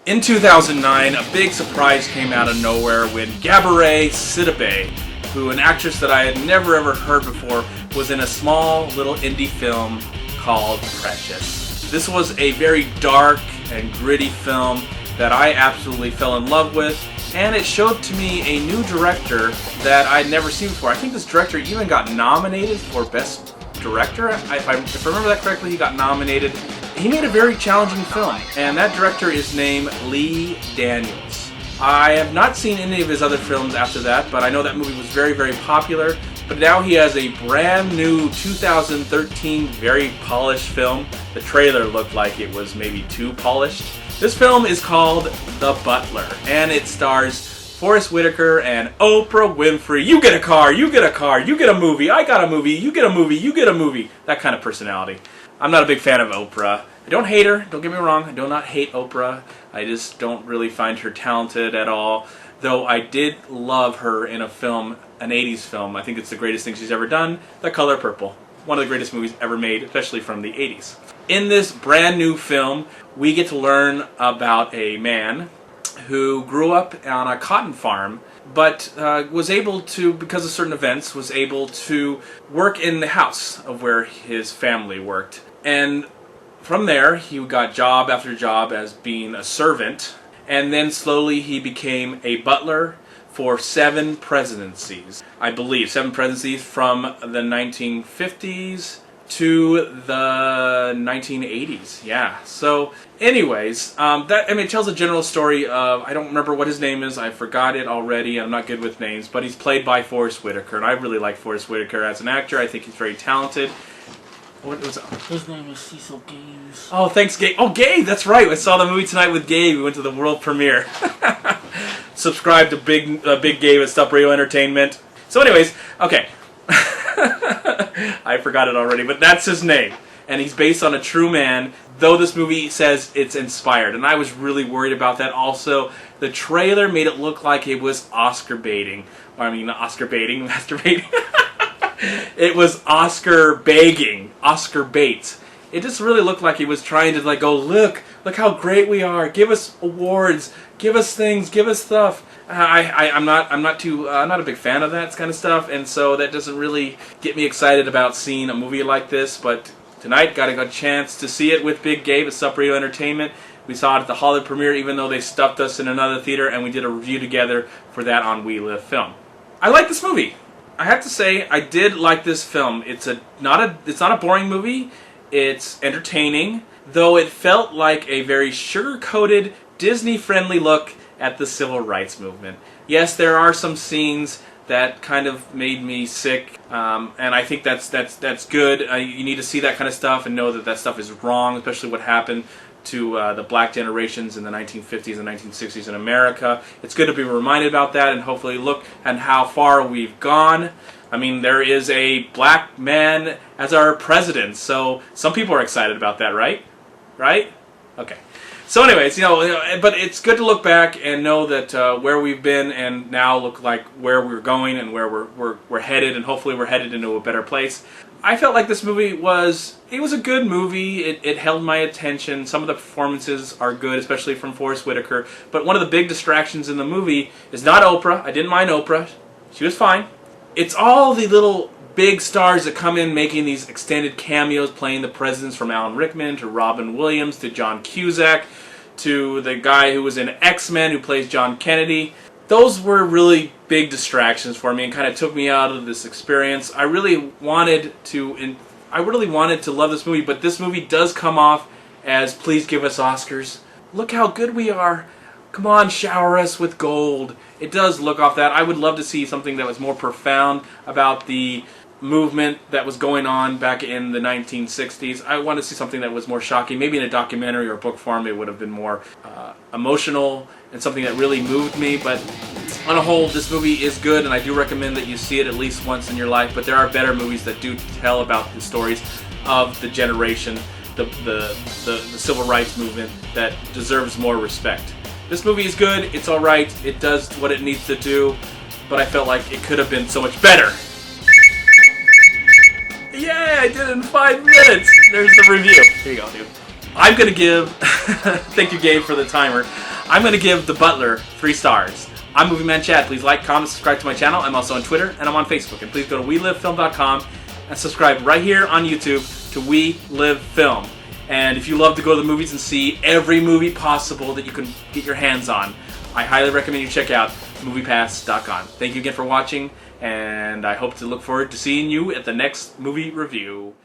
In 2009, a big surprise came out of nowhere when Gabourey Sidibe, an actress that I had never ever heard before, was in a small little indie film called Precious. This was a very dark and gritty film that I absolutely fell in love with, and it showed to me a new director that I'd never seen before. I think this director even got nominated for Best Director. If I remember that correctly, he got nominated. He made a very challenging film, and that director is named Lee Daniels. I have not seen any of his other films after that, but I know that movie was very, very popular. But now he has a brand new 2013, very polished film. The trailer looked like it was maybe too polished. This film is called The Butler, and it stars Forest Whitaker and Oprah Winfrey. You get a car, you get a car, you get a movie, I got a movie, you get a movie, you get a movie. That kind of personality. I'm not a big fan of Oprah. I don't hate her, don't get me wrong, I do not hate Oprah. I just don't really find her talented at all. Though I did love her in a film, an 80s film. I think it's the greatest thing she's ever done, The Color Purple. One of the greatest movies ever made, especially from the 80s. In this brand new film, we get to learn about a man who grew up on a cotton farm, but was able to, because of certain events, was able to work in the house of where his family worked. And from there, he got job after job as being a servant, and then slowly he became a butler for 7 presidencies. I believe 7 presidencies from the 1950s to the 1980s. Yeah. So, anyways, it tells a general story of, I don't remember what his name is. I forgot it already. I'm not good with names, but he's played by Forest Whitaker, and I really like Forest Whitaker as an actor. I think he's very talented. What was it? His name is Cecil Gaines. Oh, thanks, Gabe. Oh, Gabe, that's right. I saw the movie tonight with Gabe. We went to the world premiere. Subscribe to Big Gabe at Stop Radio Entertainment. So, anyways, okay. I forgot it already, but that's his name. And he's based on a true man, though this movie says it's inspired. And I was really worried about that also. The trailer made it look like it was Oscar baiting. Or, I mean, not Oscar baiting, masturbating. It was Oscar begging, Oscar bait. It just really looked like he was trying to go, look how great we are. Give us awards, give us things, give us stuff. I'm not a big fan of that kind of stuff, and so that doesn't really get me excited about seeing a movie like this. But tonight, got a good chance to see it with Big Gabe at Sup Radio Entertainment. We saw it at the Hollywood premiere, even though they stuffed us in another theater, and we did a review together for that on We Live Film. I like this movie. I have to say, I did like this film. It's not a boring movie. It's entertaining, though it felt like a very sugar-coated, Disney-friendly look at the civil rights movement. Yes, there are some scenes that kind of made me sick, and I think that's good. You need to see that kind of stuff and know that that stuff is wrong, especially what happened to the black generations in the 1950s and 1960s in America. It's good to be reminded about that and hopefully look at how far we've gone. I mean, there is a black man as our president, so some people are excited about that, right? Right? Okay. So anyways, but it's good to look back and know that where we've been and now look like where we're going and where we're headed, and hopefully we're headed into a better place. I felt like this movie was a good movie. It held my attention. Some of the performances are good, especially from Forest Whitaker. But one of the big distractions in the movie is not Oprah. I didn't mind Oprah. She was fine. It's all the little big stars that come in making these extended cameos, playing the presidents, from Alan Rickman to Robin Williams to John Cusack to the guy who was in X-Men who plays John Kennedy. Those were really big distractions for me and kind of took me out of this experience. I really wanted to love this movie, but this movie does come off as, please give us Oscars. Look how good we are. Come on, shower us with gold. It does look off that. I would love to see something that was more profound about the movement that was going on back in the 1960s. I want to see something that was more shocking. Maybe in a documentary or book form it would have been more emotional and something that really moved me. But on a whole, this movie is good, and I do recommend that you see it at least once in your life. But there are better movies that do tell about the stories of the generation, the civil rights movement, that deserves more respect. This movie is good. It's alright. It does what it needs to do. But I felt like it could have been so much better. Yeah, I did it in 5 minutes. There's the review. Here you go, dude. I'm going to give, thank you Gabe for the timer, I'm going to give The Butler 3 stars. I'm MovieManCHAD. Please like, comment, subscribe to my channel. I'm also on Twitter and I'm on Facebook. And please go to WeLiveFilm.com and subscribe right here on YouTube to We Live Film. And if you love to go to the movies and see every movie possible that you can get your hands on, I highly recommend you check out MoviePass.com. Thank you again for watching, and I hope to look forward to seeing you at the next movie review.